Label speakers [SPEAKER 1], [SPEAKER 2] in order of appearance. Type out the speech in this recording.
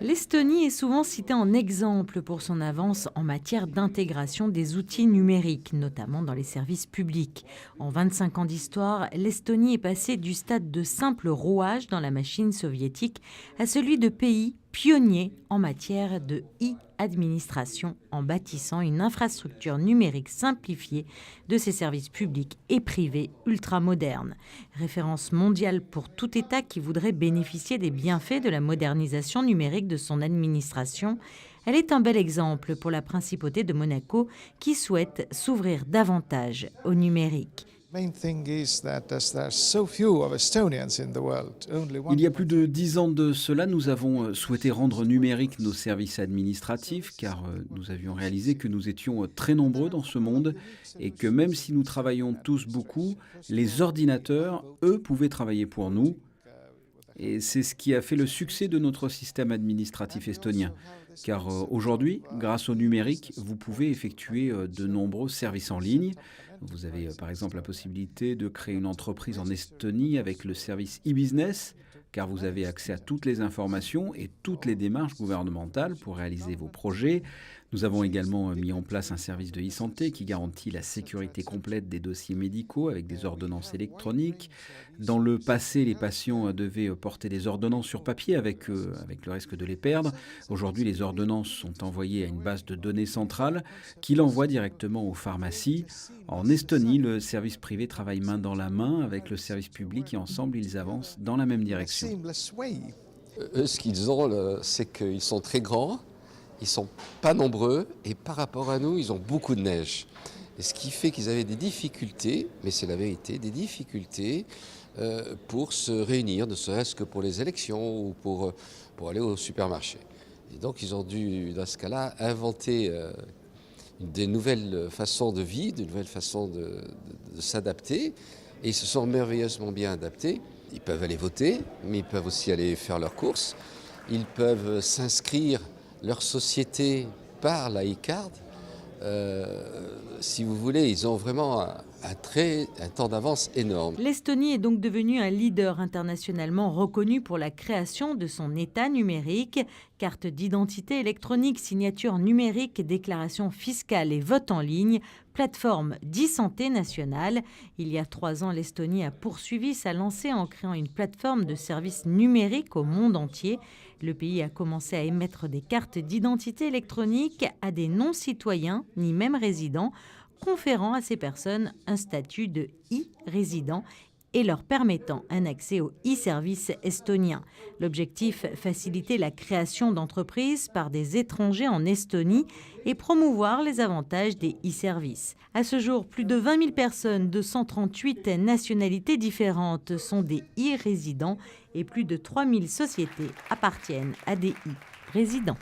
[SPEAKER 1] L'Estonie est souvent citée en exemple pour son avance en matière d'intégration des outils numériques, notamment dans les services publics. En 25 ans d'histoire, l'Estonie est passée du stade de simple rouage dans la machine soviétique à celui de pays pionnier en matière de e-administration en bâtissant une infrastructure numérique simplifiée de ses services publics et privés ultramodernes. Référence mondiale pour tout État qui voudrait bénéficier des bienfaits de la modernisation numérique de son administration, elle est un bel exemple pour la principauté de Monaco qui souhaite s'ouvrir davantage au numérique.
[SPEAKER 2] Il y a plus de 10 ans de cela, nous avons souhaité rendre numériques nos services administratifs car nous avions réalisé que nous étions très nombreux dans ce monde et que même si nous travaillons tous beaucoup, les ordinateurs, eux, pouvaient travailler pour nous. Et c'est ce qui a fait le succès de notre système administratif estonien. Car aujourd'hui, grâce au numérique, vous pouvez effectuer de nombreux services en ligne. Vous avez par exemple la possibilité de créer une entreprise en Estonie avec le service e-business, car vous avez accès à toutes les informations et toutes les démarches gouvernementales pour réaliser vos projets. Nous avons également mis en place un service de e-santé qui garantit la sécurité complète des dossiers médicaux avec des ordonnances électroniques. Dans le passé, les patients devaient porter des ordonnances sur papier avec le risque de les perdre. Aujourd'hui, les ordonnances sont envoyées à une base de données centrale qui l'envoie directement aux pharmacies. En Estonie, le service privé travaille main dans la main avec le service public et ensemble, ils avancent dans la même direction.
[SPEAKER 3] Eux, ce qu'ils ont, c'est qu'ils sont très grands, ils sont pas nombreux et par rapport à nous, ils ont beaucoup de neige. Et ce qui fait qu'ils avaient des difficultés, mais c'est la vérité, des difficultés pour se réunir, ne serait-ce que pour les élections ou pour aller au supermarché. Et donc ils ont dû, dans ce cas-là, inventer des nouvelles façons de vivre, de nouvelles façons de s'adapter. Et ils se sont merveilleusement bien adaptés. Ils peuvent aller voter, mais ils peuvent aussi aller faire leurs courses. Ils peuvent s'inscrire leur société par la e-card. Si vous voulez, ils ont vraiment un temps d'avance énorme.
[SPEAKER 1] L'Estonie est donc devenue un leader internationalement reconnu pour la création de son État numérique. Carte d'identité électronique, signature numérique, déclaration fiscale et vote en ligne, plateforme d'e-santé nationale. Il y a 3 ans, l'Estonie a poursuivi sa lancée en créant une plateforme de services numériques au monde entier. Le pays a commencé à émettre des cartes d'identité électronique à des non-citoyens ni même résidents, conférant à ces personnes un statut de e-résident et leur permettant un accès aux e-services estoniens. L'objectif, faciliter la création d'entreprises par des étrangers en Estonie et promouvoir les avantages des e-services. À ce jour, plus de 20 000 personnes de 138 nationalités différentes sont des e-résidents et plus de 3 000 sociétés appartiennent à des e-résidents.